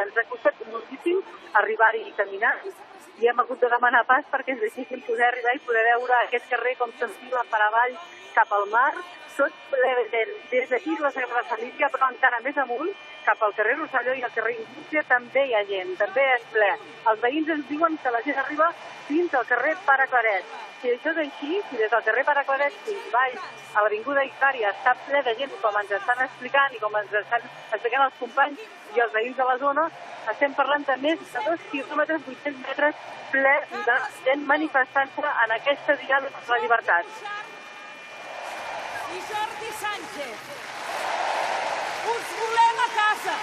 Ens ha costat moltíssim arribar-hi i caminar i hem hagut de demanar pas perquè és difícil poder arribar i poder veure aquest carrer com s'enfila per avall cap al mar, tot ple de gent. Des d'aquí la Sagrada Família, però encara més amunt, cap al carrer Rosselló i al carrer Indústria també hi ha gent, també és ple. Els veïns ens diuen que la gent arriba fins al carrer Pare Claret. Si això és així, si des del carrer Pare Claret fins baix a l'Avinguda Icària està ple de gent, com ens estan explicant i com ens estan explicant els companys i els veïns de la zona, estem parlant de més de 2 quilòmetres, 800 metres, ple de gent manifestant-se en aquesta diàleg per la llibertat. I Jordi Sánchez, us volem a casa!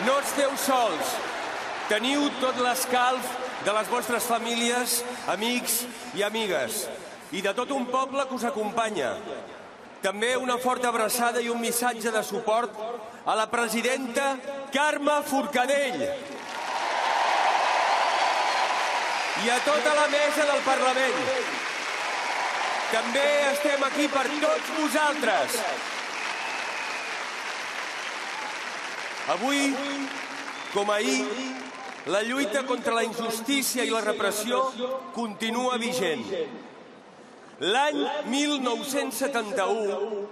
No esteu sols. Teniu tot l'escalf de les vostres famílies, amics i amigues, i de tot un poble que us acompanya. També una forta abraçada i un missatge de suport a la presidenta Carme Forcadell i a tota la mesa del Parlament. També estem aquí per tots vosaltres. Avui, com ahir, la lluita contra la injustícia i la repressió continua vigent. L'any 1971,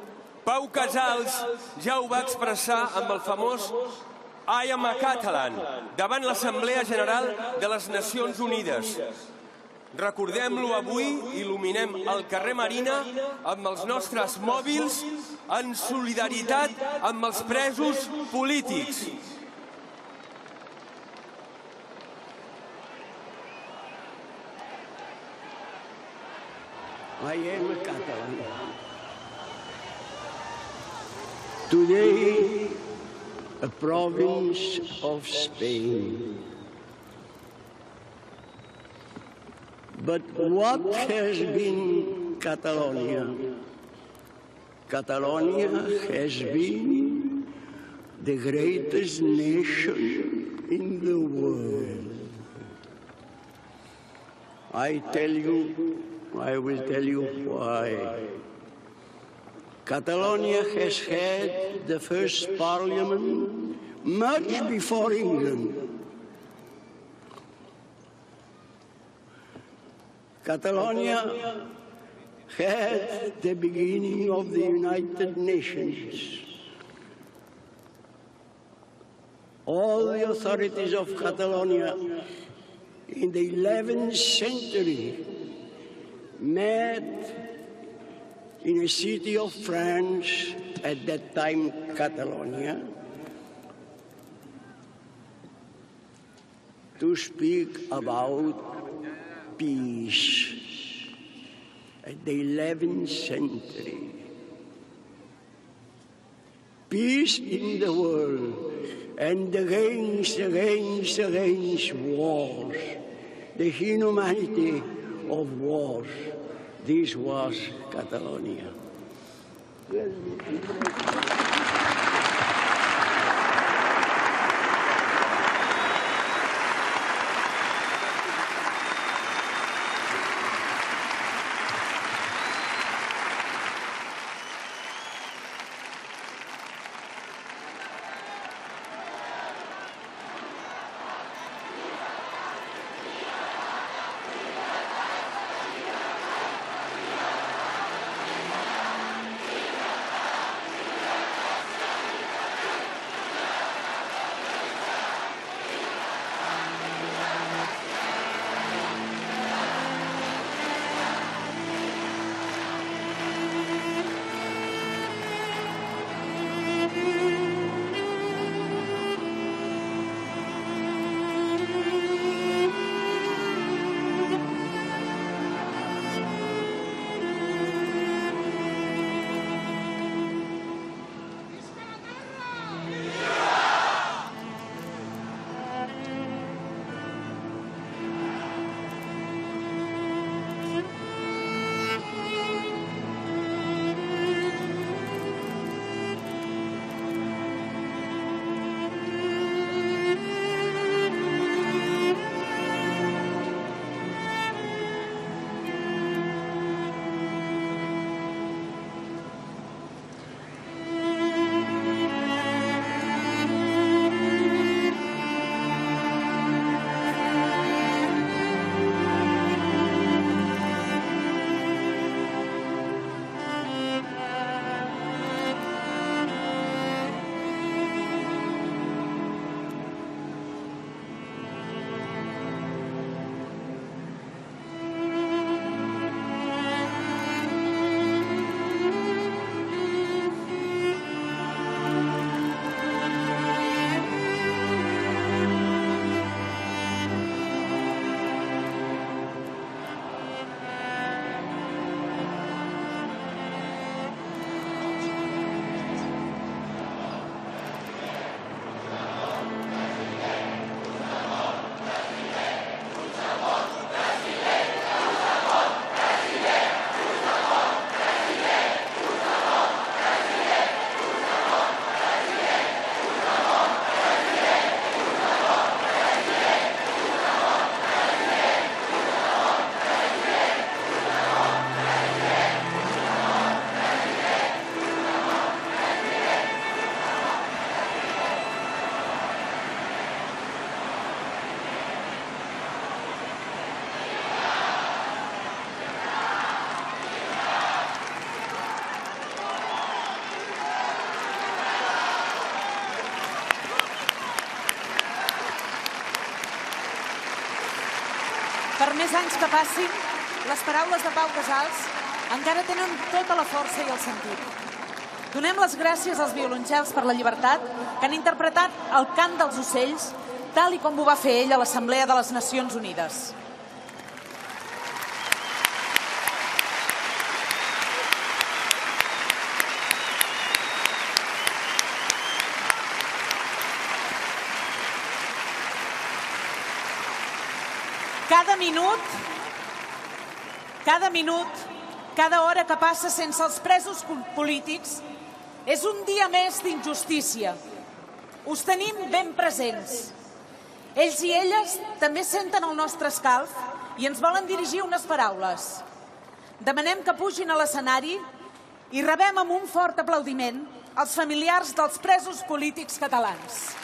Pau Casals ja ho va expressar amb el famós I am a Catalan, davant l'Assemblea General de les Nacions Unides. Recordem-lo avui, il·luminem el carrer Marina amb els nostres mòbils en solidaritat amb els presos polítics. I am a Catalan. Today, a province of Spain. But what has been Catalonia? Catalonia has been the greatest nation in the world. I will tell you why. Catalonia has had the first parliament much before England. Catalonia had the beginning of the United Nations. All the authorities of Catalonia in the 11th century met in a city of France, at that time Catalonia, to speak about peace. At the 11th century. Peace in the world and against wars, the inhumanity of wars. This was Catalonia. Per més anys que passin, les paraules de Pau Casals encara tenen tota la força i el sentit. Donem les gràcies als violoncels per la llibertat que han interpretat el cant dels ocells tal i com ho va fer ell a l'Assemblea de les Nacions Unides. Cada minut, cada hora que passa sense els presos polítics és un dia més d'injustícia. Us tenim ben presents. Ells i elles també senten el nostre escalf i ens volen dirigir unes paraules. Demanem que pugin a l'escenari i rebem amb un fort aplaudiment els familiars dels presos polítics catalans.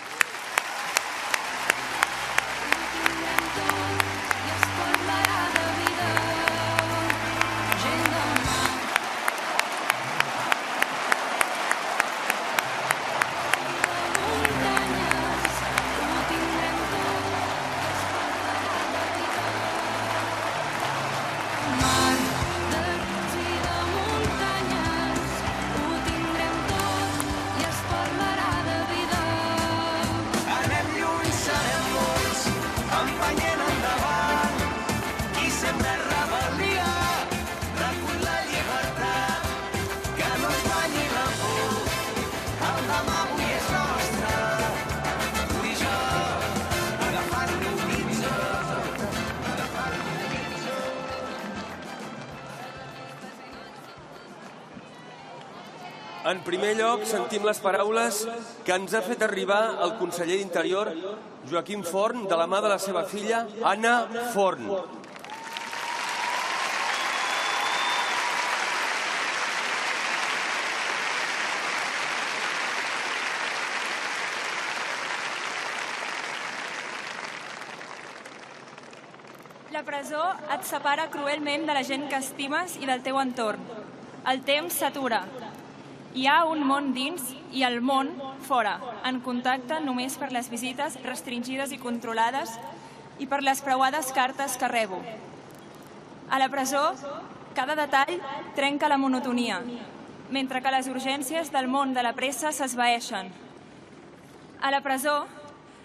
En primer lloc, sentim les paraules que ens ha fet arribar el conseller d'Interior, Joaquim Forn, de la mà de la seva filla, Anna Forn. La presó et separa cruelment de la gent que estimes i del teu entorn. El temps s'atura. Hi ha un món dins i el món fora, en contacte només per les visites restringides i controlades i per les preuades cartes que rebo. A la presó, cada detall trenca la monotonia, mentre que les urgències del món de la pressa s'esvaeixen. A la presó,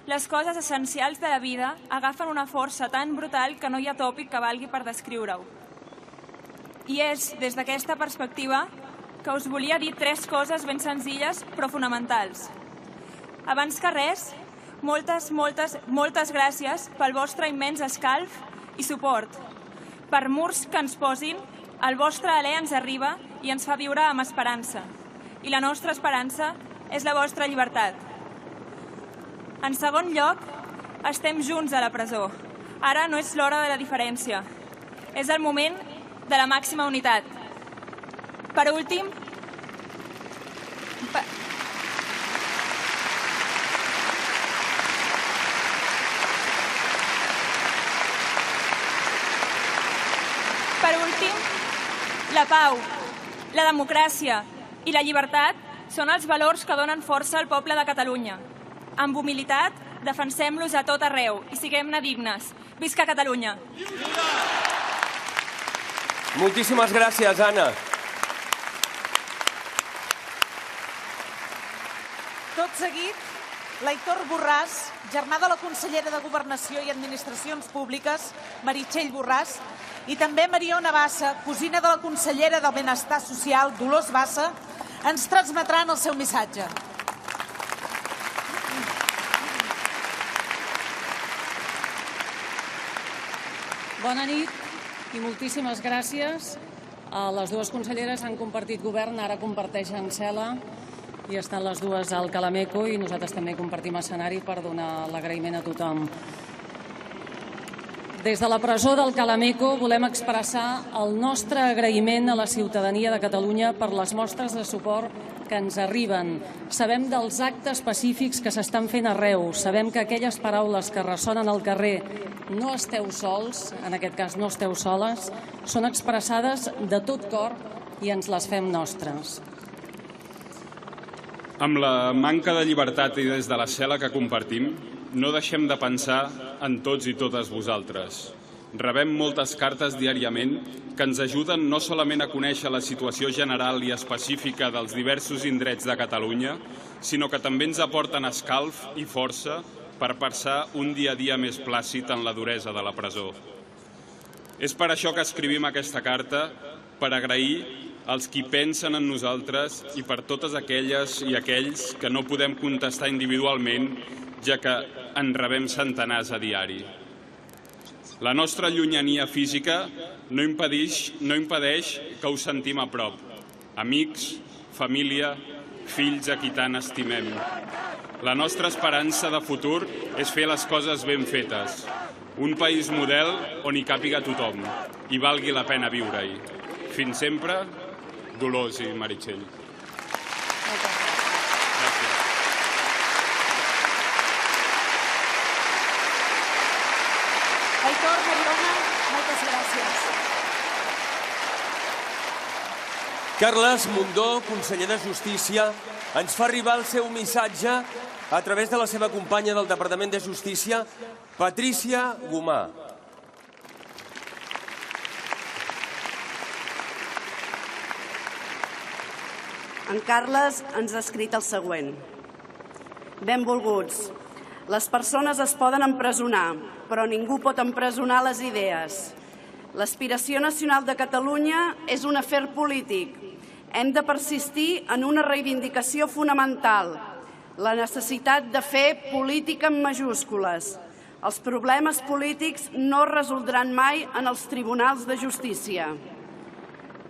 les coses essencials de la vida agafen una força tan brutal que no hi ha tòpic que valgui per descriure-ho. I és des d'aquesta perspectiva que us volia dir 3 coses ben senzilles però fonamentals. Abans que res, moltes gràcies pel vostre immens escalf i suport. Per murs que ens posin, el vostre alè ens arriba i ens fa viure amb esperança. I la nostra esperança és la vostra llibertat. En segon lloc, estem junts a la presó. Ara no és l'hora de la diferència. És el moment de la màxima unitat. Per últim, la pau, la democràcia i la llibertat són els valors que donen força al poble de Catalunya. Amb humilitat, defensem-los a tot arreu i siguem-ne dignes. Visca Catalunya! Moltíssimes gràcies, Anna. Tot seguit, l'Aitor Borràs, germà de la consellera de Governació i Administracions Públiques, Meritxell Borràs, i també Mariona Bassa, cosina de la consellera del Benestar Social, Dolors Bassa, ens transmetran el seu missatge. Bona nit i moltíssimes gràcies. Les dues conselleres han compartit govern, ara comparteixen cel·la i estan les dues al Calameco i nosaltres també compartim escenari per donar l'agraïment a tothom. Des de la presó del Calameco volem expressar el nostre agraïment a la ciutadania de Catalunya per les mostres de suport que ens arriben. Sabem dels actes pacífics que s'estan fent arreu. Sabem que aquelles paraules que ressonen al carrer "no esteu sols", en aquest cas no esteu soles, són expressades de tot cor i ens les fem nostres. Amb la manca de llibertat i des de la cel·la que compartim, no deixem de pensar en tots i totes vosaltres. rebem moltes cartes diàriament que ens ajuden no solament a conèixer la situació general i específica dels diversos indrets de Catalunya, sinó que també ens aporten escalf i força per passar un dia a dia més plàcid en la duresa de la presó. És per això que escrivim aquesta carta, per agrair als qui pensen en nosaltres i per totes aquelles i aquells que no podem contestar individualment, ja que en rebem centenars a diari. La nostra llunyania física no impedeix que us sentim a prop. Amics, família, fills a qui tant estimem. La nostra esperança de futur és fer les coses ben fetes. Un país model on hi càpiga tothom i valgui la pena viure-hi. Fins sempre, Dolors i Meritxell. Aitor, Mariona, moltes gràcies. Carles Mundó, conseller de Justícia, ens fa arribar el seu missatge a través de la seva companya del Departament de Justícia, Patrícia Gomà. En Carles ens ha escrit el següent. Benvolguts. Les persones es poden empresonar, però ningú pot empresonar les idees. L'aspiració nacional de Catalunya és un afer polític. Hem de persistir en una reivindicació fonamental, la necessitat de fer política en majúscules. Els problemes polítics no es resoldran mai en els tribunals de justícia.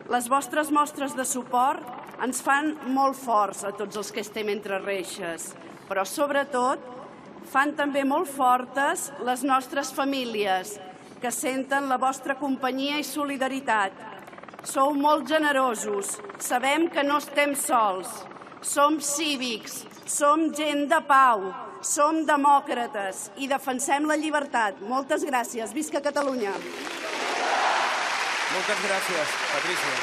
Les vostres mostres de suport ens fan molt forts a tots els que estem entre reixes, però sobretot fan també molt fortes les nostres famílies, que senten la vostra companyia i solidaritat. Sou molt generosos, sabem que no estem sols. Som cívics, som gent de pau, som demòcrates i defensem la llibertat. Moltes gràcies. Visca Catalunya! Moltes gràcies, Patrícia.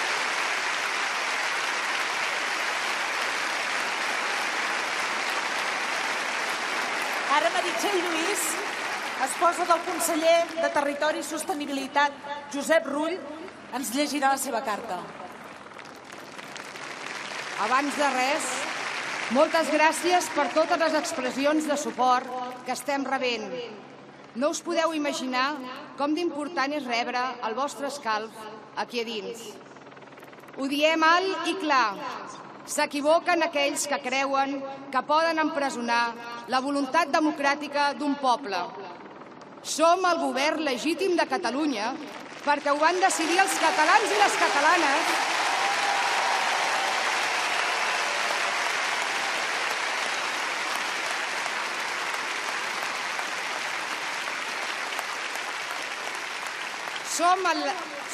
Ara Meritxell Lluís, esposa del conseller de Territori i Sostenibilitat, Josep Rull, ens llegirà la seva carta. Abans de res, moltes gràcies per totes les expressions de suport que estem rebent. No us podeu imaginar com d'important és rebre el vostre escalf aquí a dins. Ho diem alt i clar. S'equivoquen aquells que creuen que poden empresonar la voluntat democràtica d'un poble. Som el govern legítim de Catalunya perquè ho van decidir els catalans i les catalanes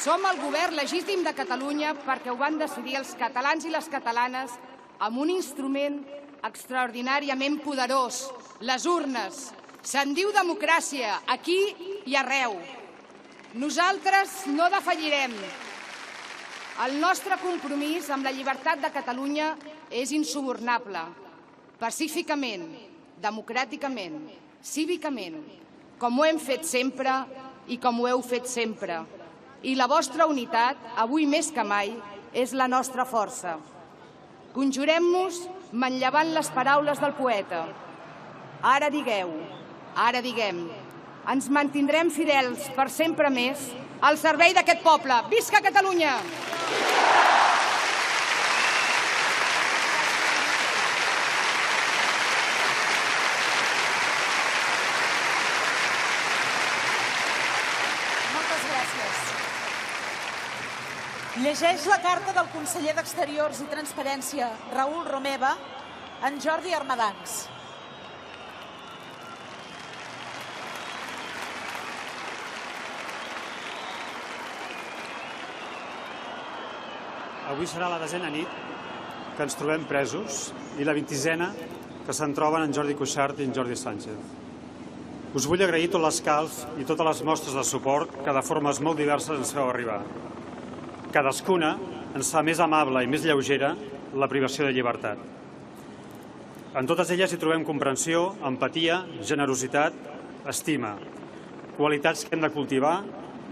Som el govern legítim de Catalunya perquè ho van decidir els catalans i les catalanes amb un instrument extraordinàriament poderós, les urnes. Se'n diu democràcia, aquí i arreu. Nosaltres no defallirem. El nostre compromís amb la llibertat de Catalunya és insubornable. Pacíficament, democràticament, cívicament, com ho hem fet sempre i com ho heu fet sempre. I la vostra unitat, avui més que mai, és la nostra força. Conjurem-nos manllevant les paraules del poeta. Ara digueu, ara diguem. Ens mantindrem fidels per sempre més al servei d'aquest poble. Visca Catalunya! Llegeix la carta del conseller d'Exteriors i Transparència, Raül Romeva, en Jordi Armadans. Avui serà la 10a nit que ens trobem presos i la 20a que se'n troben en Jordi Cuixart i en Jordi Sánchez. Us vull agrair tot l'escalf i totes les mostres de suport que de formes molt diverses ens feu arribar. Cadascuna ens fa més amable i més lleugera la privació de llibertat. En totes elles hi trobem comprensió, empatia, generositat, estima, qualitats que hem de cultivar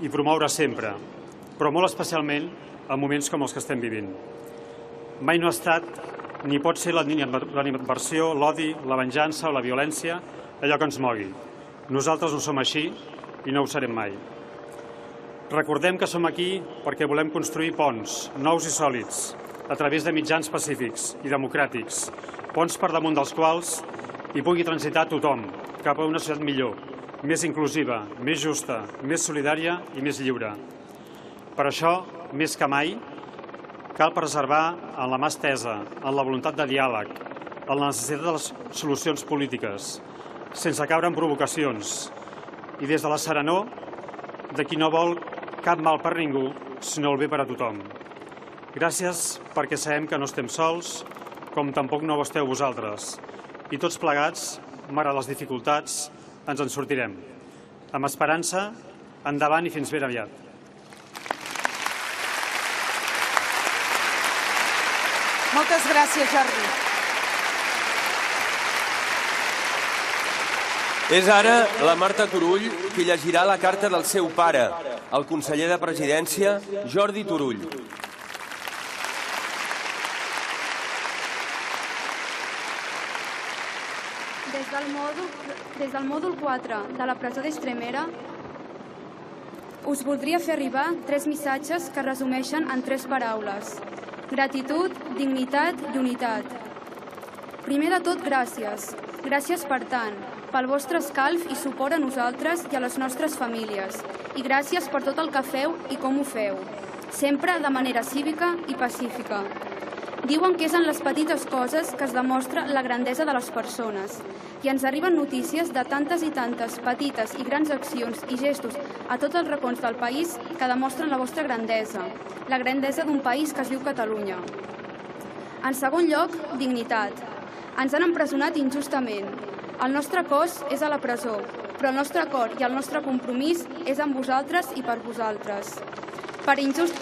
i promoure sempre, però molt especialment en moments com els que estem vivint. Mai no ha estat ni pot ser l'animadversió, l'odi, la venjança o la violència allò que ens mogui. Nosaltres no som així i no ho serem mai. Recordem que som aquí perquè volem construir ponts nous i sòlids a través de mitjans pacífics i democràtics, ponts per damunt dels quals hi pugui transitar tothom cap a una societat millor, més inclusiva, més justa, més solidària i més lliure. Per això, més que mai, cal preservar en la mà estesa, en la voluntat de diàleg, en la necessitat de les solucions polítiques, sense caure en provocacions i des de la serenor de qui no vol cap mal per ningú, sinó el bé per a tothom. Gràcies perquè sabem que no estem sols, com tampoc no ho esteu vosaltres. I tots plegats, malgrat les dificultats, ens en sortirem. Amb esperança, endavant i fins ben aviat. Moltes gràcies, Jordi. És ara la Marta Turull qui llegirà la carta del seu pare, el conseller de Presidència, Jordi Turull. Des del mòdul 4 de la presó d'Estremera us voldria fer arribar 3 missatges que resumeixen en 3 paraules: gratitud, dignitat i unitat. Primer de tot, gràcies. Gràcies per tant, pel vostre escalf i suport a nosaltres i a les nostres famílies. I gràcies per tot el que feu i com ho feu, sempre de manera cívica i pacífica. Diuen que és en les petites coses que es demostra la grandesa de les persones. I ens arriben notícies de tantes i tantes petites i grans accions i gestos a tots els racons del país que demostren la vostra grandesa, la grandesa d'un país que es diu Catalunya. En segon lloc, dignitat. Ens han empresonat injustament. El nostre cos és a la presó, però el nostre cor i el nostre compromís és amb vosaltres i per vosaltres. Per injust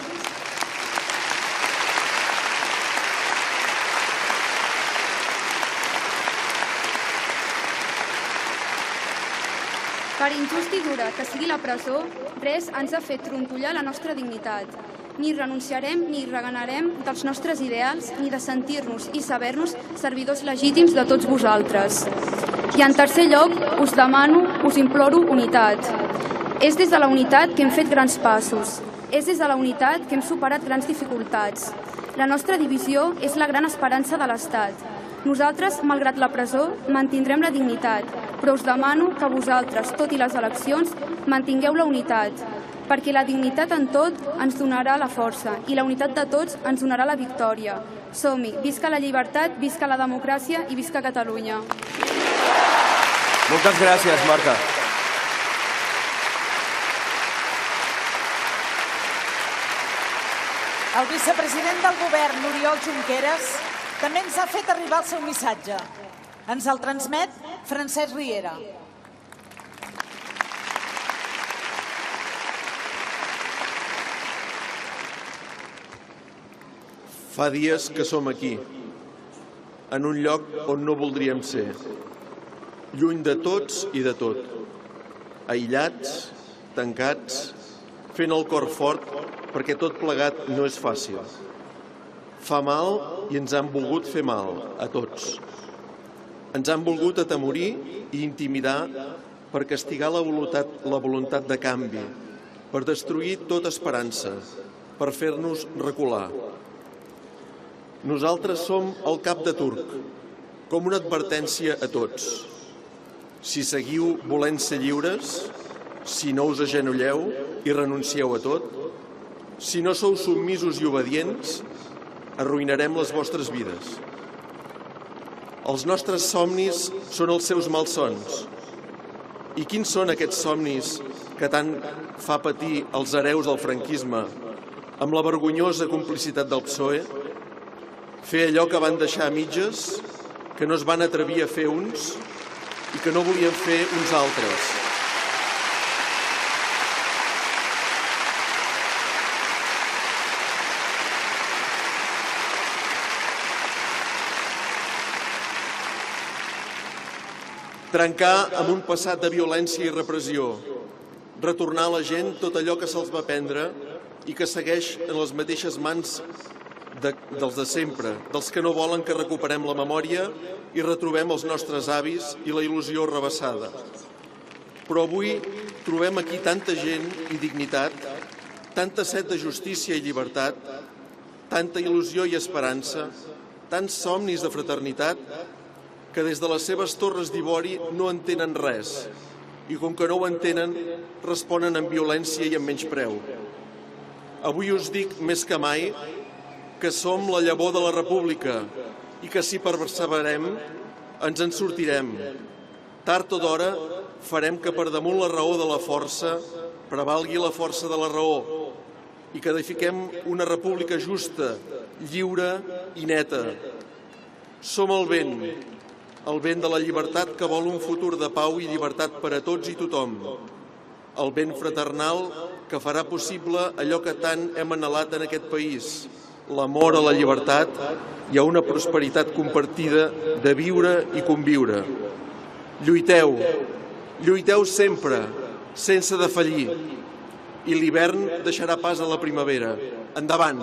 i dura que sigui la presó, res ens ha fet trontollar la nostra dignitat. Ni renunciarem ni reganarem dels nostres ideals ni de sentir-nos i saber-nos servidors legítims de tots vosaltres. I en tercer lloc, us demano, us imploro unitat. És des de la unitat que hem fet grans passos. És des de la unitat que hem superat grans dificultats. La nostra divisió és la gran esperança de l'Estat. Nosaltres, malgrat la presó, mantindrem la dignitat, però us demano que vosaltres, tot i les eleccions, mantingueu la unitat, perquè la dignitat en tot ens donarà la força i la unitat de tots ens donarà la victòria. Som-hi! Visca la llibertat, visca la democràcia i visca Catalunya! Moltes gràcies, Marta. El vicepresident del govern, Oriol Junqueras, també ens ha fet arribar el seu missatge. Ens el transmet Francesc Riera. Fa dies que som aquí, en un lloc on no voldríem ser, lluny de tots i de tot, aïllats, tancats, fent el cor fort perquè tot plegat no és fàcil. Fa mal i ens han volgut fer mal, a tots. Ens han volgut atemorir i intimidar per castigar la voluntat de canvi, per destruir tota esperança, per fer-nos recular. Nosaltres som el cap de turc, com una advertència a tots. Si seguiu volent ser lliures, si no us agenolleu i renuncieu a tot, si no sou submisos i obedients, arruïnarem les vostres vides. Els nostres somnis són els seus malsons. I quins són aquests somnis que tant fa patir els hereus del franquisme amb la vergonyosa complicitat del PSOE? Fer allò que van deixar a mitges, que no es van atrevir a fer uns i que no volien fer uns altres. Trencar amb un passat de violència i repressió, retornar a la gent tot allò que se'ls va prendre i que segueix en les mateixes mans dels de sempre, dels que no volen que recuperem la memòria i retrobem els nostres avis i la il·lusió rebassada. Però avui trobem aquí tanta gent i dignitat, tanta set de justícia i llibertat, tanta il·lusió i esperança, tants somnis de fraternitat, que des de les seves torres d'ivori no entenen res i, com que no ho entenen, responen amb violència i amb menyspreu. Avui us dic més que mai que som la llavor de la República i que si perseverem ens en sortirem. Tard o d'hora farem que per damunt la raó de la força prevalgui la força de la raó i que edifiquem una república justa, lliure i neta. Som el vent de la llibertat que vol un futur de pau i llibertat per a tots i tothom. El vent fraternal que farà possible allò que tant hem anhelat en aquest país, l'amor a la llibertat i a una prosperitat compartida de viure i conviure. Lluiteu, lluiteu sempre, sense defallir, i l'hivern deixarà pas a la primavera. Endavant!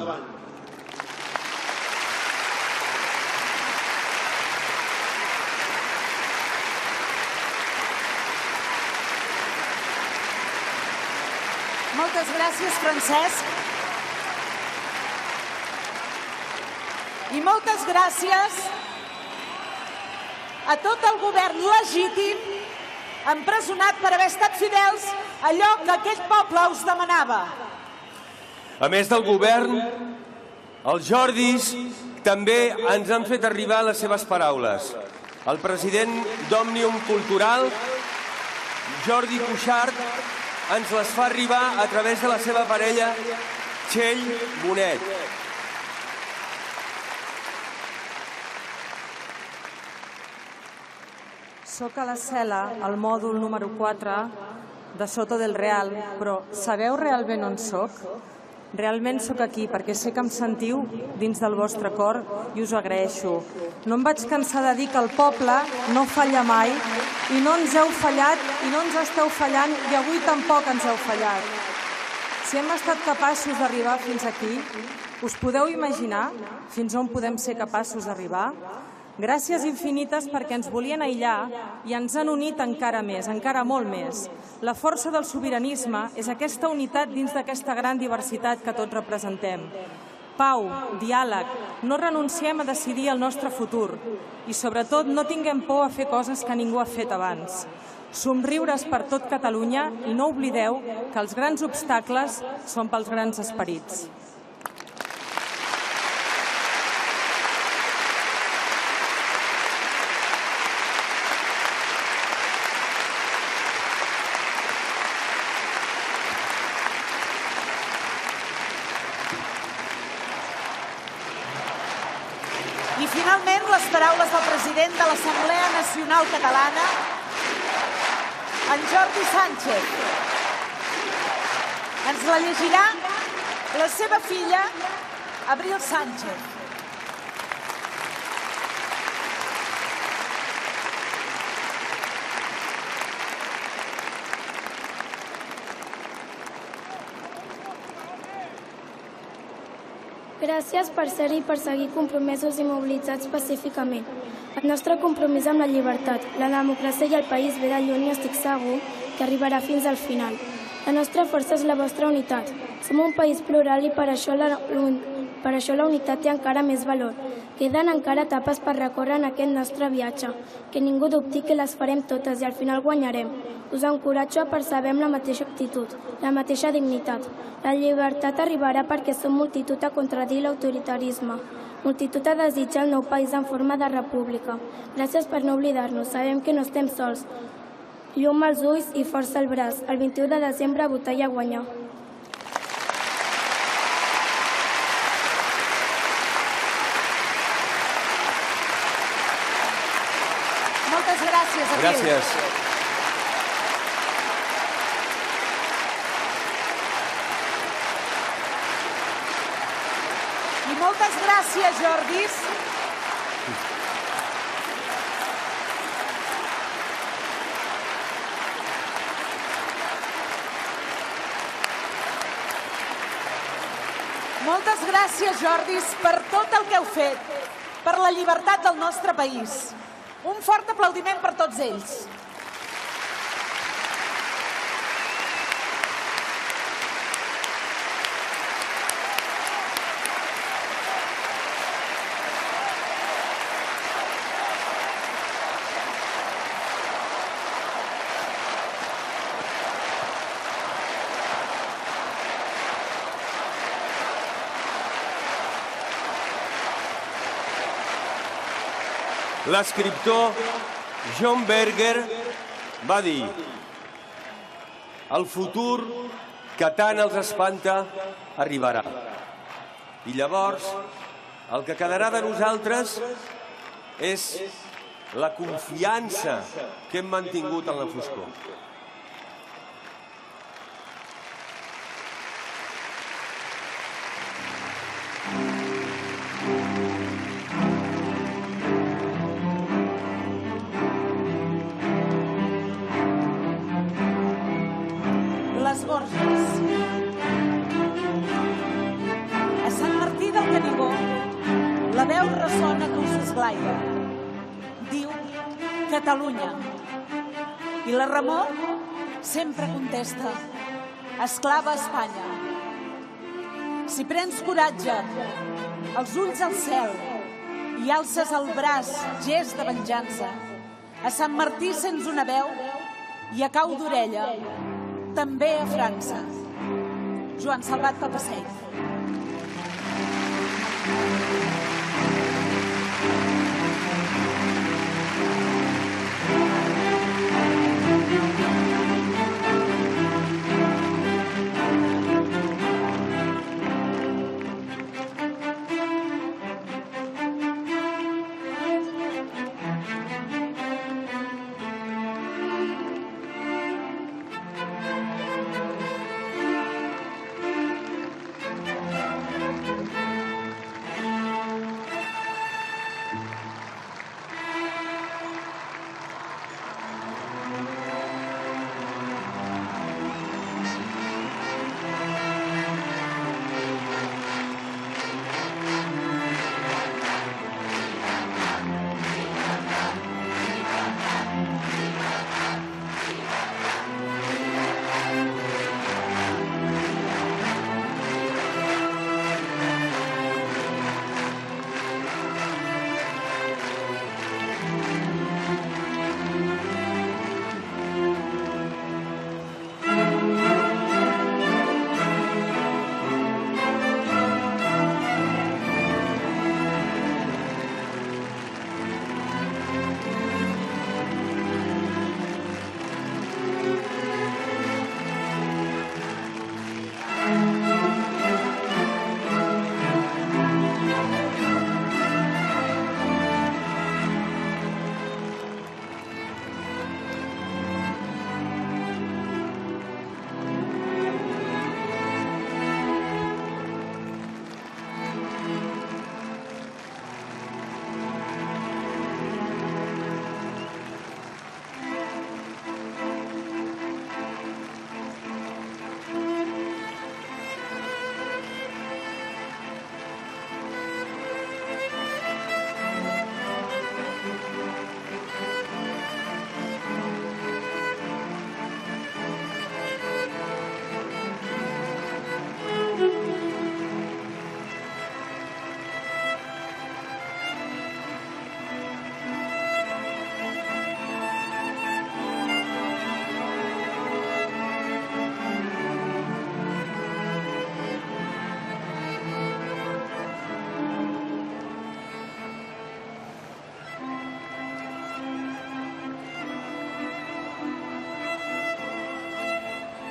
Moltes gràcies, Francesc. I moltes gràcies a tot el govern legítim empresonat per haver estat fidels a allò que aquell poble us demanava. A més del govern, els Jordis també ens han fet arribar les seves paraules. El president d'Òmnium Cultural, Jordi Cuixart, ens les fa arribar a través de la seva parella, Txell Bonet. Soc a la cel·la, al mòdul número 4 de Soto del Real, però sabeu realment on soc? Realment sóc aquí perquè sé que em sentiu dins del vostre cor i us ho agraeixo. No em vaig cansar de dir que el poble no falla mai i no ens heu fallat i no ens esteu fallant i avui tampoc ens heu fallat. Si hem estat capaços d'arribar fins aquí, us podeu imaginar fins on podem ser capaços d'arribar? Gràcies infinites perquè ens volien aïllar i ens han unit encara més, encara molt més. La força del sobiranisme és aquesta unitat dins d'aquesta gran diversitat que tots representem. Pau, diàleg, no renunciem a decidir el nostre futur i sobretot no tinguem por a fer coses que ningú ha fet abans. Somriures per tot Catalunya i no oblideu que els grans obstacles són pels grans esperits. I finalment, les paraules del president de l'Assemblea Nacional Catalana, en Jordi Sánchez. Ens la llegirà la seva filla, Abril Sánchez. Gràcies per ser-hi i per seguir compromesos i mobilitzats pacíficament. El nostre compromís amb la llibertat, la democràcia i el país ve de lluny i estic segur que arribarà fins al final. La nostra força és la vostra unitat. Som un país plural i per això la unitat té encara més valor. Queden encara etapes per recórrer en aquest nostre viatge. Que ningú dubti que les farem totes i al final guanyarem. Us encoratjo a perceber amb la mateixa actitud, la mateixa dignitat. La llibertat arribarà perquè som multitud a contradir l'autoritarisme. Multitud a desitjar el nou país en forma de república. Gràcies per no oblidar-nos. Sabem que no estem sols. Llum als ulls i força al braç. El 21 de desembre a votar i a guanyar. Moltes gràcies, Abril. Gràcies. I moltes gràcies, Jordis. Moltes gràcies, Jordis, per tot el que heu fet, per la llibertat del nostre país. Un fort aplaudiment per tots ells. L'escriptor John Berger va dir: el futur que tant els espanta arribarà. I llavors el que quedarà de nosaltres és la confiança que hem mantingut en la foscor. Les Gorges. A Sant Martí del Canigó, la veu ressona que us esglaida. Diu Catalunya. I la Ramó sempre contesta: esclava Espanya. Si prens coratge, els ulls al cel i alces el braç, gest de venjança, a Sant Martí sents una veu i a cau d'orella també a França. Joan Salvat Papasseit.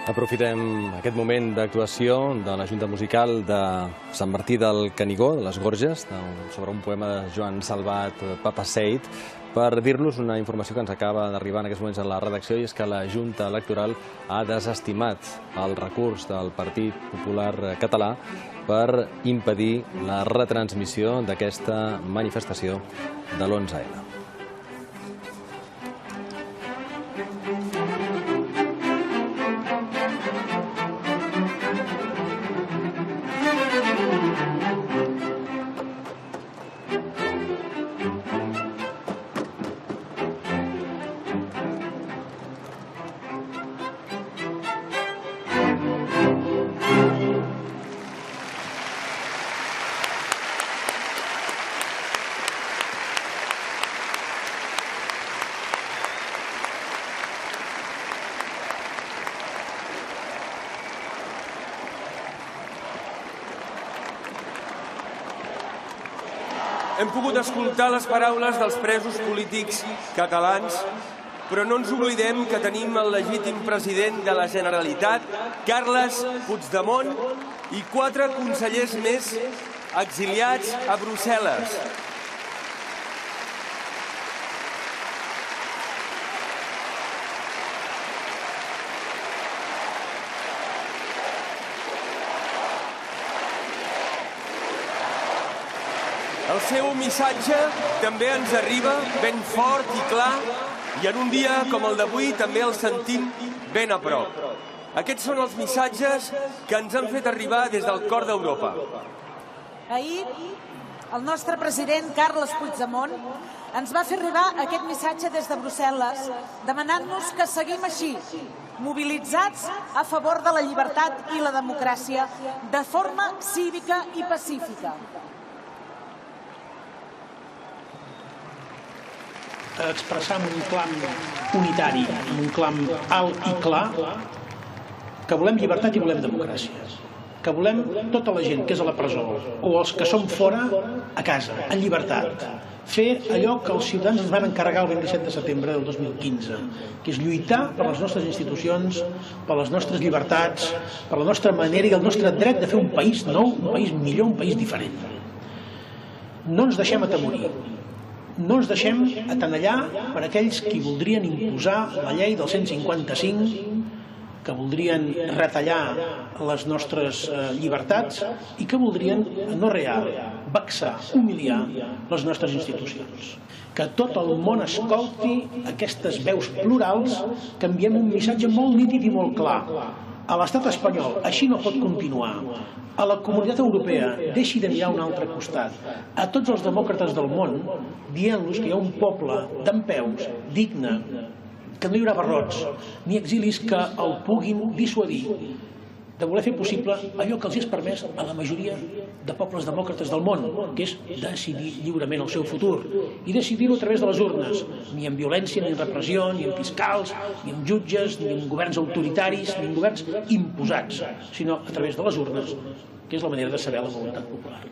Aprofitem aquest moment d'actuació de la Junta Musical de Sant Martí del Canigó, de les Gorges, sobre un poema de Joan Salvat Papasseit, per dir-los una informació que ens acaba d'arribar en aquests moments a la redacció, i és que la Junta Electoral ha desestimat el recurs del Partit Popular Català per impedir la retransmissió d'aquesta manifestació de l'11N. hem pogut escoltar les paraules dels presos polítics catalans, però no ens oblidem que tenim el legítim president de la Generalitat, Carles Puigdemont, i 4 consellers més exiliats a Brussel·les. El seu missatge també ens arriba ben fort i clar, i en un dia com el d'avui també el sentim ben a prop. Aquests són els missatges que ens han fet arribar des del cor d'Europa. Ahir, el nostre president, Carles Puigdemont, ens va fer arribar aquest missatge des de Brussel·les, demanant-nos que seguim així, mobilitzats a favor de la llibertat i la democràcia, de forma cívica i pacífica. Expressar amb un clam unitari, amb un clam alt i clar, que volem llibertat i volem democràcia, que volem tota la gent que és a la presó o els que són fora a casa, en llibertat, fer allò que els ciutadans ens van encarregar el 27 de setembre del 2015, que és lluitar per les nostres institucions, per les nostres llibertats, per la nostra manera i el nostre dret de fer un país nou, un país millor, un país diferent. No ens deixem atemorir. No ens deixem atenallar per aquells que voldrien imposar la llei del 155, que voldrien retallar les nostres llibertats i que voldrien anorrear, vexar, humiliar les nostres institucions. Que tot el món escolti aquestes veus plurals, que enviem un missatge molt nítid i molt clar. A l'estat espanyol així no pot continuar. A la comunitat europea deixi de mirar a un altre costat. A tots els demòcrates del món, dient-los que hi ha un poble dempeus, digne, que no hi haurà barrots ni exilis que el puguin dissuadir de voler fer possible allò que els és permès a la majoria de pobles demòcrates del món, que és decidir lliurement el seu futur i decidir-ho a través de les urnes, ni amb violència, ni amb repressió, ni amb fiscals, ni amb jutges, ni amb governs autoritaris, ni amb governs imposats, sinó a través de les urnes, que és la manera de saber la voluntat popular.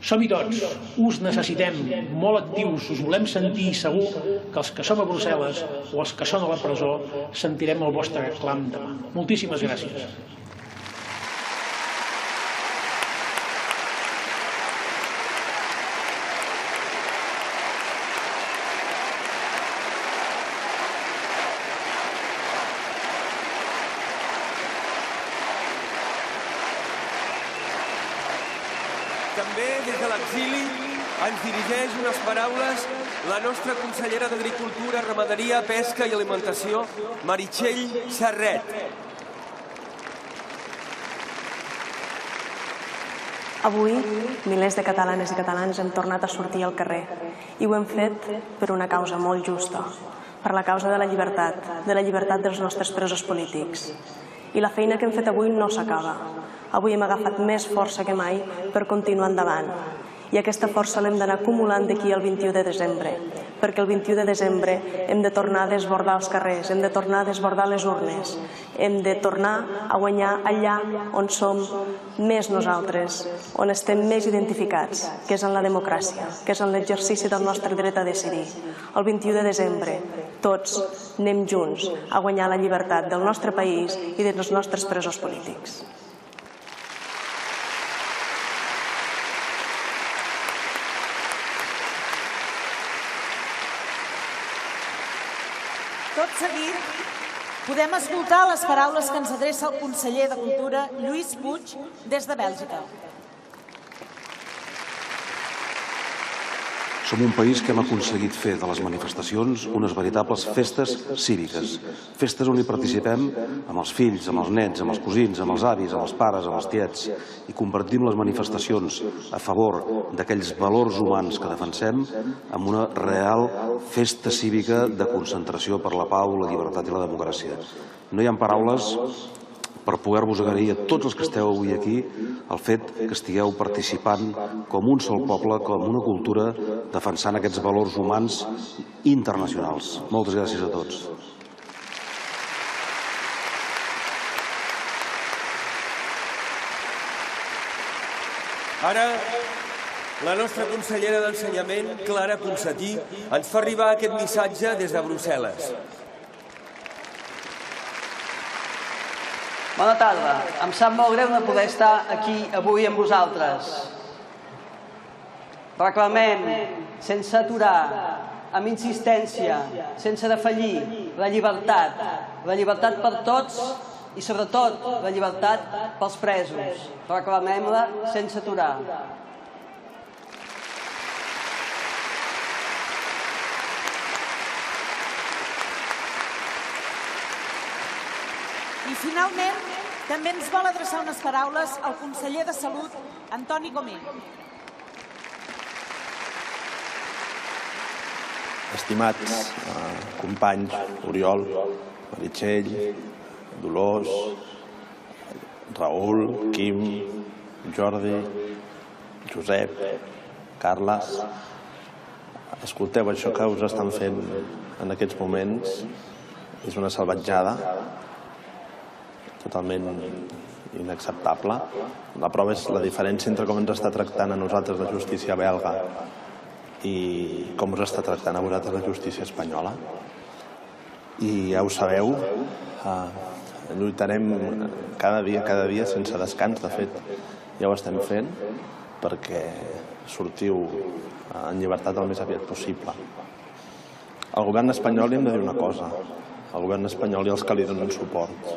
Som-hi tots, us necessitem molt actius, us volem sentir segur que els que som a Brussel·les o els que són a la presó sentirem el vostre clam demà. Moltíssimes gràcies. També des de l'exili ens dirigeix unes paraules la nostra consellera d'Agricultura, Ramaderia, Pesca i Alimentació, Meritxell Serret. Avui, milers de catalanes i catalans hem tornat a sortir al carrer i ho hem fet per una causa molt justa, per la causa de la llibertat dels nostres presos polítics. I la feina que hem fet avui no s'acaba. Avui hem agafat més força que mai per continuar endavant. I aquesta força l'hem d'anar acumulant d'aquí al 21 de desembre, perquè el 21 de desembre hem de tornar a desbordar els carrers, hem de tornar a desbordar les urnes, hem de tornar a guanyar allà on som més nosaltres, on estem més identificats, que és en la democràcia, que és en l'exercici del nostre dret a decidir. El 21 de desembre, tots anem junts a guanyar la llibertat del nostre país i dels nostres presos polítics. Tot seguit, podem escoltar les paraules que ens adreça el conseller de Cultura, Lluís Puig, des de Bèlgica. Som un país que hem aconseguit fer de les manifestacions unes veritables festes cíviques. Festes on hi participem amb els fills, amb els nets, amb els cosins, amb els avis, amb els pares, amb els tiets, i convertim les manifestacions a favor d'aquells valors humans que defensem en una real festa cívica de concentració per la pau, la llibertat i la democràcia. No hi ha paraules per poder-vos agrair a tots els que esteu avui aquí el fet que estigueu participant com un sol poble, com una cultura, defensant aquests valors humans internacionals. Moltes gràcies a tots. La nostra consellera d'Ensenyament, Clara Ponsatí, ens fa arribar aquest missatge des de Brussel·les. Bona tarda. Em sap molt greu no poder estar aquí avui amb vosaltres. Reclamem, sense aturar, amb insistència, sense defallir, la llibertat per tots i, sobretot, la llibertat pels presos. Reclamem-la sense aturar. I, finalment, també ens vol adreçar unes paraules al conseller de Salut, Antoni Comín. Estimats companys Oriol, Meritxell, Dolors, Raül, Quim, Jordi, Josep, Carles, escolteu, això que us estan fent en aquests moments és una salvatjada totalment inacceptable. La prova és la diferència entre com ens està tractant a nosaltres la justícia belga i com us està tractant a vosaltres la justícia espanyola. I ja ho sabeu, lluitarem cada dia sense descans, de fet, ja ho estem fent, perquè sortiu en llibertat el més aviat possible. Al govern espanyol li hem de dir una cosa, al govern espanyol i als que li donen suport,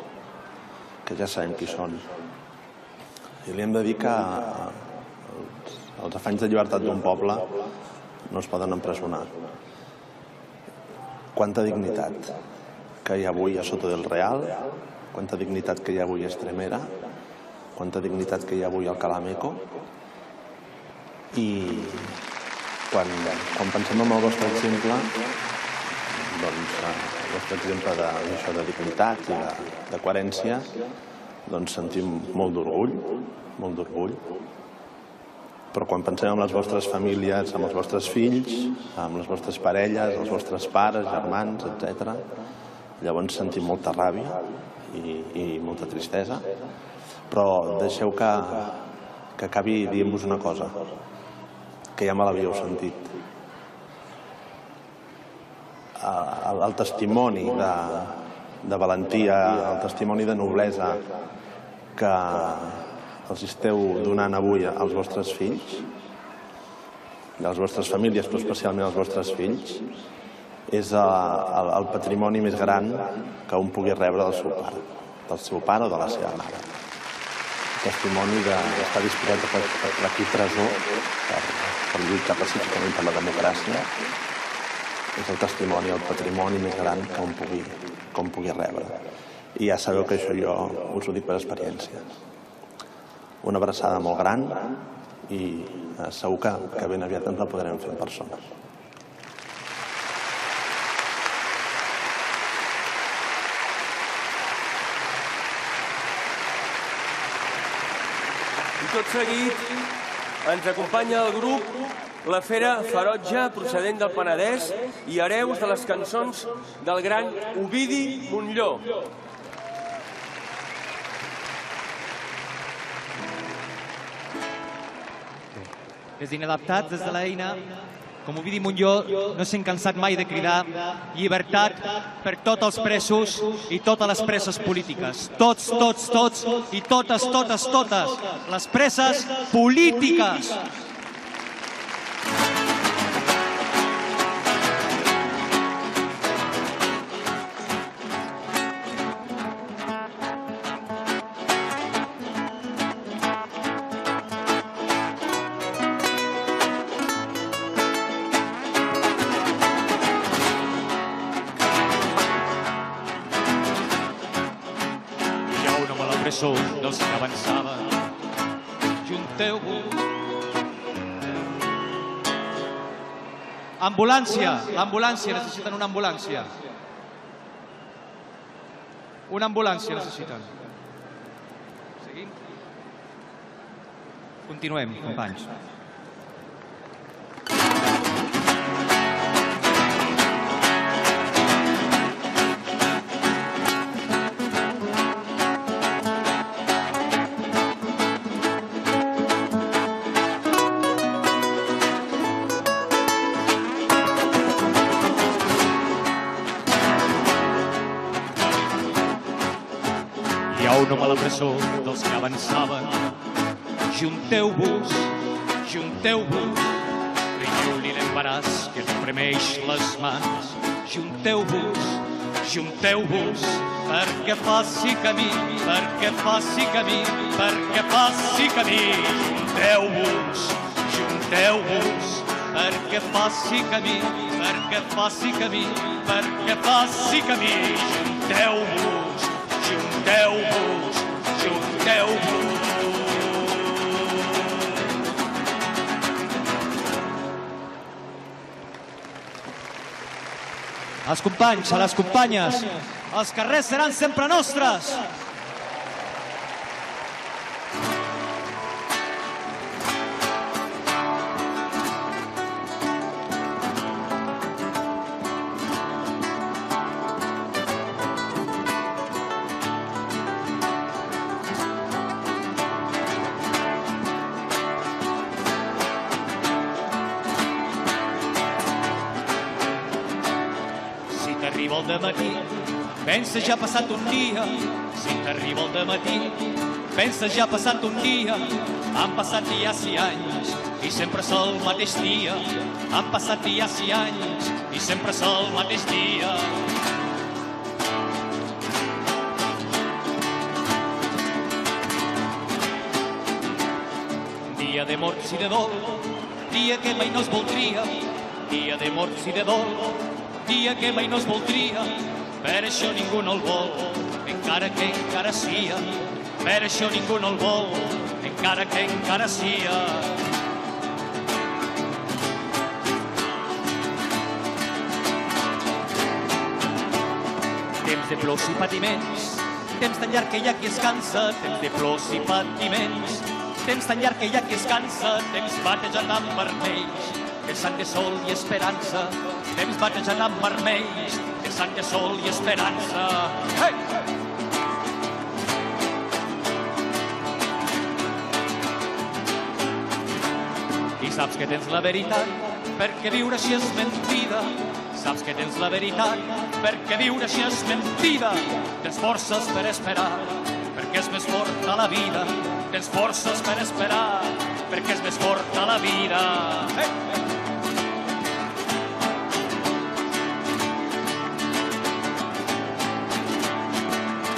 que ja sabem qui són. I li hem de dir que els afanys de llibertat d'un poble no es poden empresonar. Quanta dignitat que hi ha avui a Soto del Real, quanta dignitat que hi ha avui a Estremera, quanta dignitat que hi ha avui al Calameco. I quan pensem en el vostre exemple, doncs el vostre exemple de dignitat i de coherència, doncs sentim molt d'orgull. Però quan pensem en les vostres famílies, amb els vostres fills, amb les vostres parelles, els vostres pares, germans, etc., llavors sentim molta ràbia i molta tristesa. Però deixeu que acabi dient-vos una cosa, que ja me l'havíeu sentit. El testimoni de valentia, el testimoni de noblesa que els esteu donant avui als vostres fills, a les vostres famílies, però especialment als vostres fills, és el patrimoni més gran que un pugui rebre del seu pare o de la seva mare. El testimoni d'estar disposat a fer aquí presó per lluitar pacíficament per la democràcia és el testimoni, el patrimoni més gran que un pugui rebre. I ja sabeu que això jo us ho dic per experiència. Una abraçada molt gran i segur que ben aviat ens la podrem fer en persona. I tot seguit ens acompanya el grup La Fera Ferotge, procedent del Penedès, i hereus de les cançons del gran Ovidi Montllor. Des d'Inadaptats, des de l'Eina, com Ovidi Montllor, no s'han cansat mai de cridar llibertat per tots els presos i totes les preses polítiques. Tots i totes les preses polítiques. Dels que avançava, junteu-vos. Ambulància, l'ambulància, necessiten una ambulància. Una ambulància necessiten. Seguim? Continuem, companys. Hi ha un home a la presó dels que avançaven. Junteu-vos, junteu-vos, traieu-li l'embaràs que li premeix les mans. Junteu-vos, junteu-vos, perquè faci camí, perquè faci camí, perquè faci camí. Junteu-vos, junteu-vos, perquè faci camí, perquè faci camí, perquè faci camí. Junteu-vos, junteu-vos, junteu-vos. Els companys, a les companyes, els carrers seran sempre nostres. T'arriba el dematí, pensa ja ha passat un dia. Si t'arriba el dematí, pensa ja ha passat un dia. Han passat ja 6 anys i sempre és el mateix dia. Han passat ja 6 anys i sempre és el mateix dia. Dia de morts i de dol, dia que mai no es voldria. Dia de morts i de dol, dia que mai no es voldria, per això ningú no el vol, encara que encara sia. Per això ningú no el vol, encara que encara sia. Temps de plors i patiments, temps tan llarg que hi ha qui es cansa. Temps de plors i patiments, temps tan llarg que hi ha qui es cansa. Temps batejant amb vermells, de sang de sol i esperança. Temps batejant amb vermells, de sang de sol i esperança. Hey! I saps que tens la veritat, perquè viure així és mentida. Saps que tens la veritat, perquè viure així és mentida. Tens forces per esperar, perquè és més forta la vida. Tens forces per esperar, perquè és més forta la vida. Hey!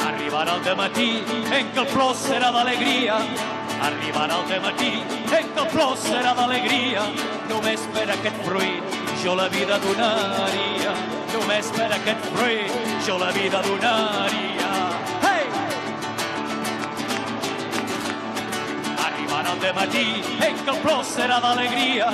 Arribarà el dematí en què el plor serà d'alegria. Arribarà el dematí en què el plor serà d'alegria. Només per aquest fruit jo la vida donaria. Només per aquest fruit jo la vida donaria. Hey! Arribarà el dematí en què el plor serà d'alegria.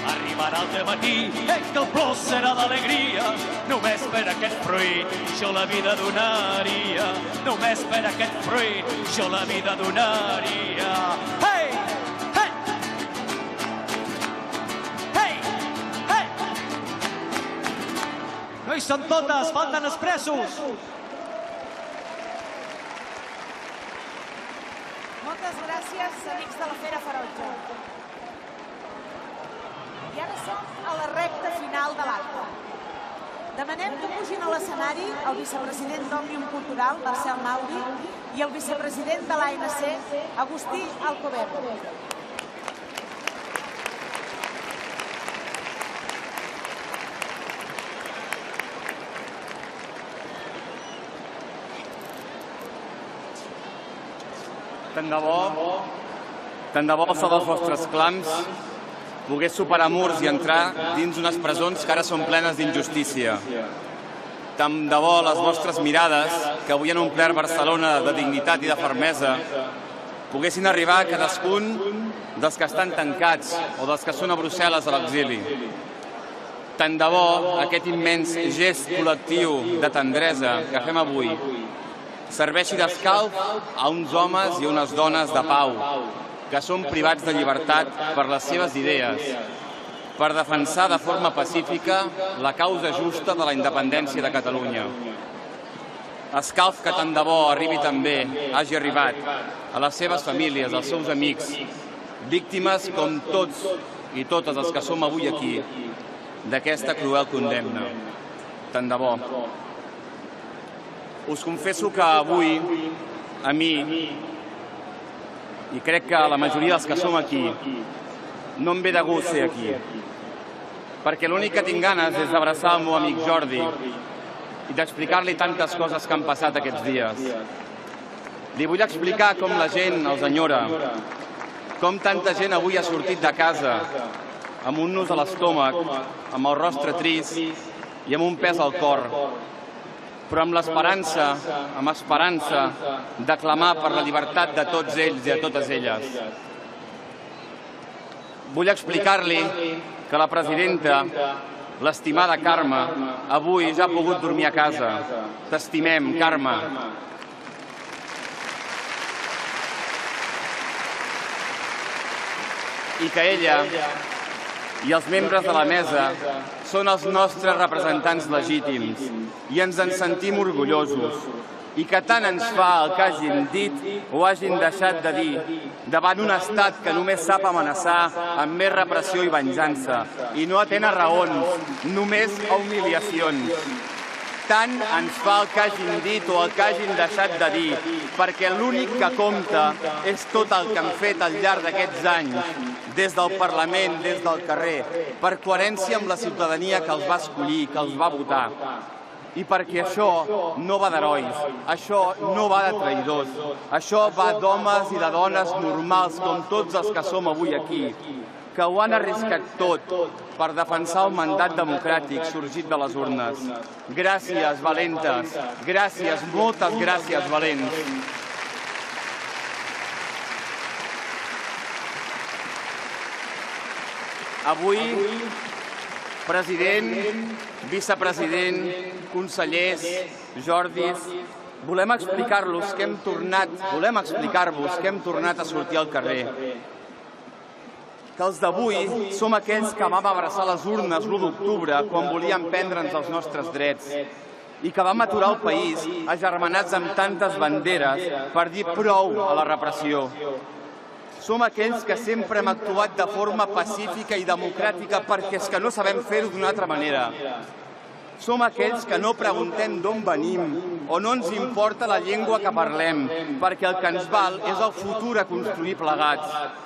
Arribarà el dematí en què el plor serà d'alegria. Només per aquest fruit jo la vida donaria. Només per aquest fruit jo la vida donaria. Hey! Hey! Hey! Hey! No hi són totes, falten els presos. Moltes gràcies, amics de la Fera Ferotge. I ara som a la recta final de l'acte. Demanem que pugin a l'escenari el vicepresident d'Òmnium Cultural, Marcel Mauri, i el vicepresident de l'ANC, Agustí Alcover. Tant de bo el so dels vostres clams pogués superar murs i entrar dins unes presons que ara són plenes d'injustícia. Tant de bo les vostres mirades, que avui han omplert Barcelona de dignitat i de fermesa, poguessin arribar a cadascun dels que estan tancats o dels que són a Brussel·les a l'exili. Tant de bo aquest immens gest col·lectiu de tendresa que fem avui serveixi d'escalf a uns homes i unes dones de pau que són privats de llibertat per les seves idees, per defensar de forma pacífica la causa justa de la independència de Catalunya. Escalf que tant de bo arribi també, hagi arribat, a les seves famílies, als seus amics, víctimes com tots i totes els que som avui aquí, d'aquesta cruel condemna. Tant de bo. Us confesso que avui a mi, i crec que a la majoria dels que som aquí, no em ve de gust ser aquí. Perquè l'únic que tinc ganes és d'abraçar el meu amic Jordi i d'explicar-li tantes coses que han passat aquests dies. Li vull explicar com la gent els enyora, com tanta gent avui ha sortit de casa amb un nus a l'estómac, amb el rostre trist i amb un pes al cor, però amb l'esperança, de clamar per la llibertat de tots ells i de totes elles. Vull explicar-li que la presidenta, l'estimada Carme, avui ja ha pogut dormir a casa. T'estimem, Carme. I que ella i els membres de la mesa són els nostres representants legítims i ens en sentim orgullosos i que tant ens fa el que hagin dit o hagin deixat de dir davant un estat que només sap amenaçar amb més repressió i venjança i no atén a raons, només a humiliacions. Tant ens fa el que hagin dit o el que hagin deixat de dir, perquè l'únic que compta és tot el que han fet al llarg d'aquests anys, des del Parlament, des del carrer, per coherència amb la ciutadania que els va escollir, que els va votar. I perquè això no va d'herois, això no va de traïdors, això va d'homes i de dones normals com tots els que som avui aquí, que ho han arriscat tot per defensar el mandat democràtic sorgit de les urnes. Gràcies, valentes. Gràcies, moltes gràcies, valents. Avui, president, vicepresident, consellers, Jordis, volem explicar-vos que hem tornat a sortir al carrer. Que els d'avui som aquells que vam abraçar les urnes l'1 d'octubre quan volíem prendre'ns els nostres drets i que vam aturar el país agermanats amb tantes banderes per dir prou a la repressió. Som aquells que sempre hem actuat de forma pacífica i democràtica perquè és que no sabem fer-ho d'una altra manera. Som aquells que no preguntem d'on venim o no ens importa la llengua que parlem perquè el que ens val és el futur a construir plegats.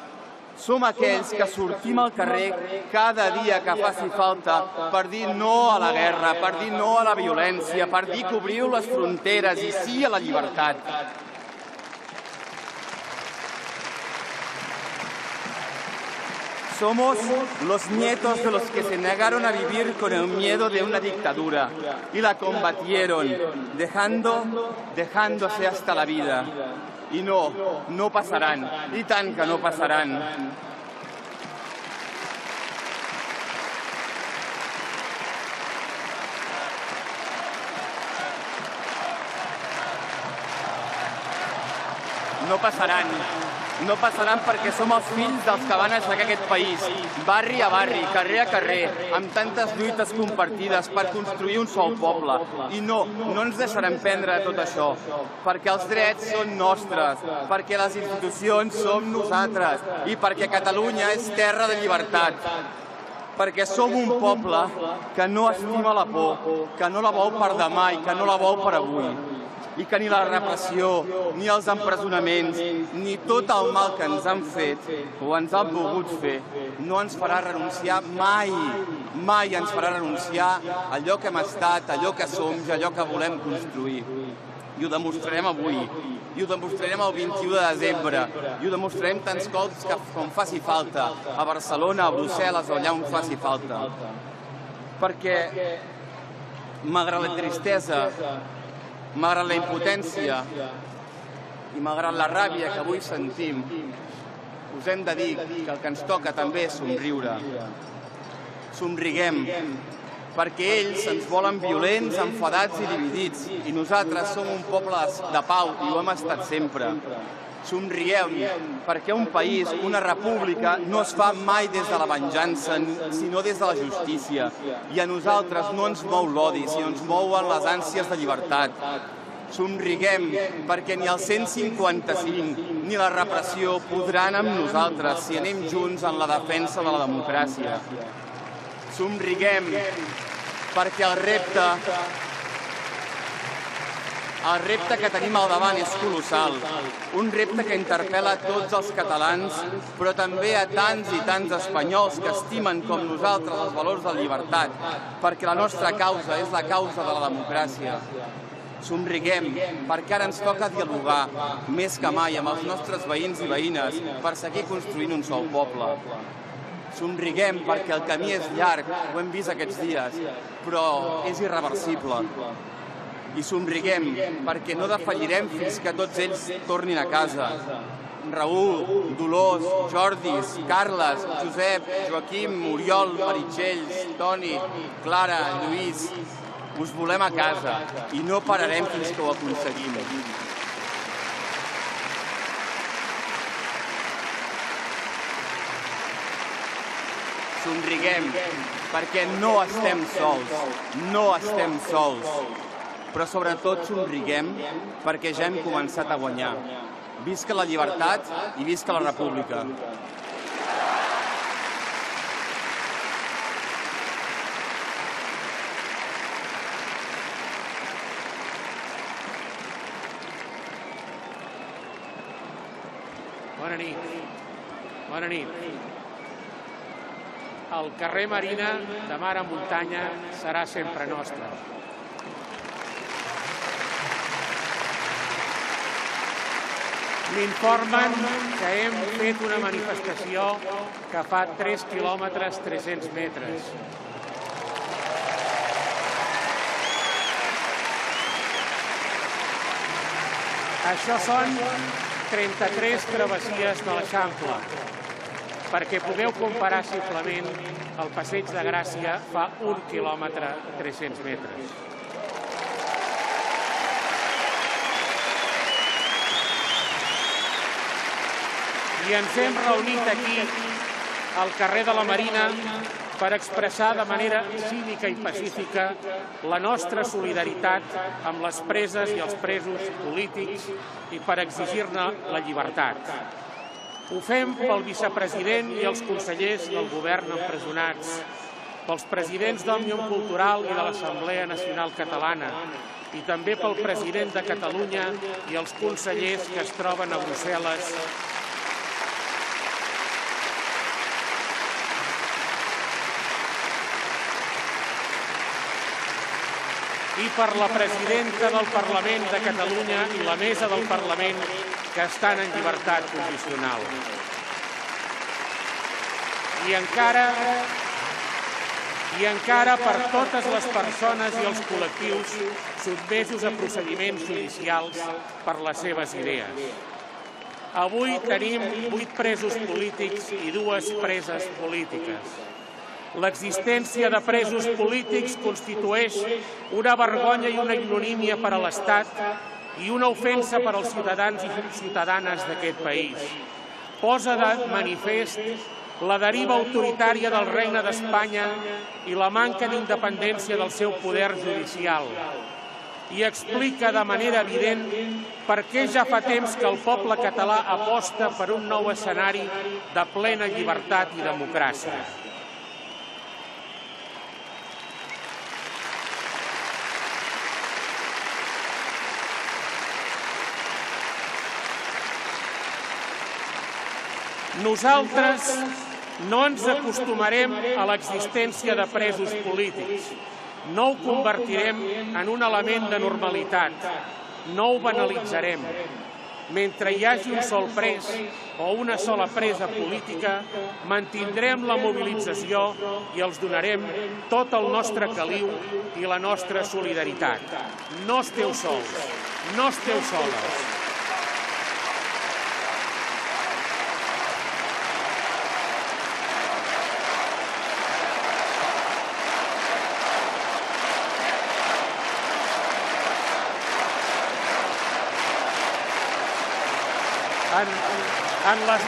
Som aquells que sortim al carrer cada dia que faci falta per dir no a la guerra, per dir no a la violència, per dir que obriu les fronteres i sí a la llibertat. Somos los nietos de los que se negaron a vivir con el miedo de una dictadura y la combatieron, dejándose hasta la vida. I no passaran, i tant que no passaran. No passaran perquè som els fills dels que van aixecar aquest país, barri a barri, carrer a carrer, amb tantes lluites compartides per construir un sol poble. I no ens deixarem prendre tot això, perquè els drets són nostres, perquè les institucions som nosaltres i perquè Catalunya és terra de llibertat. Perquè som un poble que no estima la por, que no la vol per demà i que no la vol per avui. I que ni la repressió, ni els empresonaments, ni tot el mal que ens han fet o ens han volgut fer, no ens farà renunciar mai, mai ens farà renunciar a allò que hem estat, a allò que som i a allò que volem construir. I ho demostrarem avui, i ho demostrarem el 21 de desembre, i ho demostrarem tants cops com faci falta, a Barcelona, a Brussel·les, o allà on faci falta. Perquè, malgrat la tristesa, malgrat la impotència i malgrat la ràbia que avui sentim, us hem de dir que el que ens toca també és somriure. Somriguem, perquè ells ens volen violents, enfadats i dividits, i nosaltres som un poble de pau i ho hem estat sempre. Somriguem, perquè un país, una república, no es fa mai des de la venjança, sinó des de la justícia. I a nosaltres no ens mou l'odi, sinó ens mouen les ànsies de llibertat. Somriguem, perquè ni el 155 ni la repressió podran amb nosaltres si anem junts en la defensa de la democràcia. Somriguem, perquè el repte El repte que tenim al davant és colossal, un repte que interpel·la tots els catalans, però també a tants i tants espanyols que estimen com nosaltres els valors de llibertat, perquè la nostra causa és la causa de la democràcia. Somriguem, perquè ara ens toca dialogar, més que mai, amb els nostres veïns i veïnes per seguir construint un sol poble. Somriguem perquè el camí és llarg, ho hem vist aquests dies, però és irreversible. I somriguem perquè no defallirem fins que tots ells tornin a casa. Raül, Dolors, Jordis, Carles, Josep, Joaquim, Oriol, Meritxells, Toni, Clara, Lluís, us volem a casa i no pararem fins que ho aconseguim. Somriguem perquè no estem sols, però sobretot somriguem perquè ja hem començat a guanyar. Visca la llibertat i visca la república. Bona nit. Bona nit. El carrer Marina, de mar a muntanya, serà sempre nostre. M'informen que hem fet una manifestació que fa 3 quilòmetres 300 metres. Això són 33 travessies de l'Eixample, perquè pugueu comparar simplement el Passeig de Gràcia fa 1 quilòmetre 300 metres. I ens hem reunit aquí, al carrer de la Marina, per expressar de manera cívica i pacífica la nostra solidaritat amb les preses i els presos polítics i per exigir-ne la llibertat. Ho fem pel vicepresident i els consellers del govern empresonats, pels presidents d'Òmnium Cultural i de l'Assemblea Nacional Catalana, i també pel president de Catalunya i els consellers que es troben a Brussel·les. I per la presidenta del Parlament de Catalunya i la mesa del Parlament que estan en llibertat condicional. I encara per totes les persones i els col·lectius sotmesos a procediments judicials per les seves idees. Avui tenim 8 presos polítics i 2 preses polítiques. L'existència de presos polítics constitueix una vergonya i una ignomínia per a l'Estat i una ofensa per als ciutadans i ciutadanes d'aquest país. Posa de manifest la deriva autoritària del Regne d'Espanya i la manca d'independència del seu poder judicial. I explica de manera evident per què ja fa temps que el poble català aposta per un nou escenari de plena llibertat i democràcia. Nosaltres no ens acostumarem a l'existència de presos polítics. No ho convertirem en un element de normalitat. No ho banalitzarem. Mentre hi hagi un sol pres o una sola presa política, mantindrem la mobilització i els donarem tot el nostre caliu i la nostra solidaritat. No esteu sols, no esteu soles. En les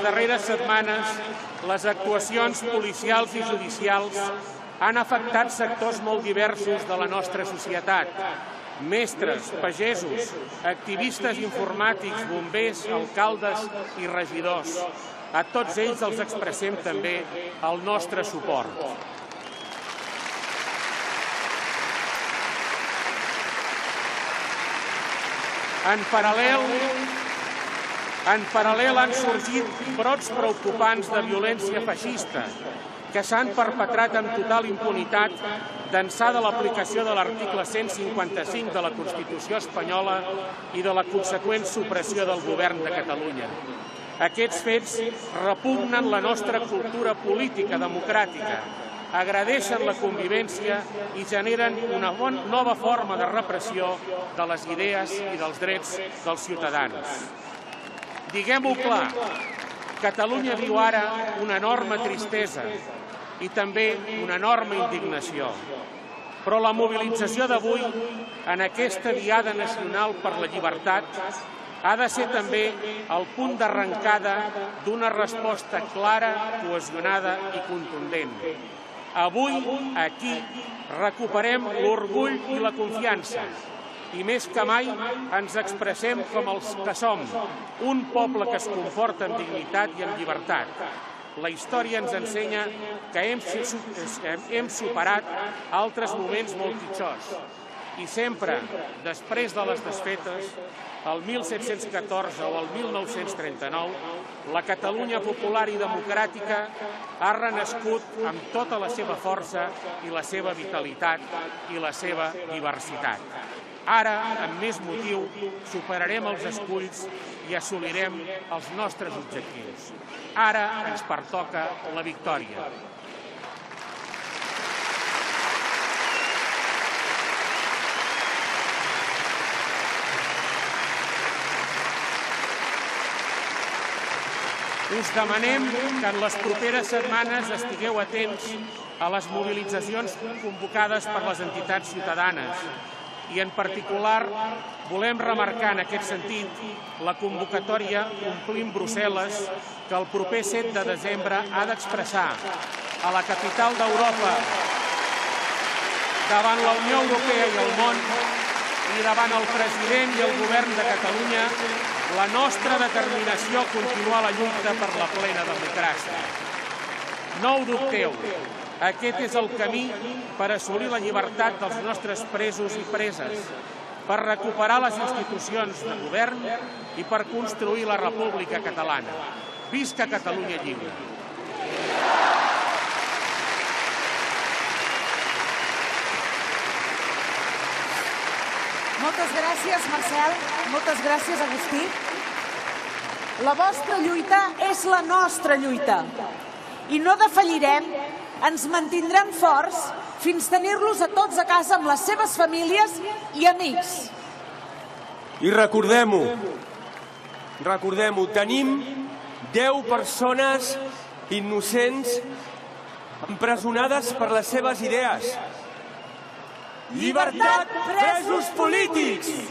darreres setmanes, les actuacions policials i judicials han afectat sectors molt diversos de la nostra societat. Mestres, pagesos, activistes informàtics, bombers, alcaldes i regidors. A tots ells els expressem també el nostre suport. En paral·lel han sorgit brots preocupants de violència feixista que s'han perpetrat amb total impunitat d'ençà de l'aplicació de l'article 155 de la Constitució espanyola i de la conseqüent supressió del govern de Catalunya. Aquests fets repugnen la nostra cultura política democràtica, agredeixen la convivència i generen una nova forma de repressió de les idees i dels drets dels ciutadans. Diguem-ho clar, Catalunya viu ara una enorme tristesa i també una enorme indignació. Però la mobilització d'avui en aquesta diada nacional per la llibertat ha de ser també el punt d'arrencada d'una resposta clara, cohesionada i contundent. Avui, aquí, recuperem l'orgull i la confiança i més que mai ens expressem com els que som, un poble que es comporta amb dignitat i amb llibertat. La història ens ensenya que hem superat altres moments molt pitjors i sempre, després de les desfetes, el 1714 o el 1939, la Catalunya popular i democràtica ha renascut amb tota la seva força i la seva vitalitat i la seva diversitat. Ara, amb més motiu, superarem els esculls i assolirem els nostres objectius. Ara ens pertoca la victòria. Us demanem que en les properes setmanes estigueu atents a les mobilitzacions convocades per les entitats ciutadanes i, en particular, volem remarcar en aquest sentit la convocatòria Omplim Brussel·les que el proper 7 de desembre ha d'expressar a la capital d'Europa, davant la Unió Europea i el món i davant el president i el govern de Catalunya, la nostra determinació a continuar la lluita per la plena democràcia. No ho dubteu, aquest és el camí per assolir la llibertat dels nostres presos i preses, per recuperar les institucions de govern i per construir la República Catalana. Visca Catalunya lliure! Moltes gràcies, Marcel. Moltes gràcies, Agustí. La vostra lluita és la nostra lluita. I no defallirem, ens mantindrem forts fins tenir-los a tots a casa amb les seves famílies i amics. I recordem-ho, tenim 10 persones innocents empresonades per les seves idees. Llibertat, presos polítics!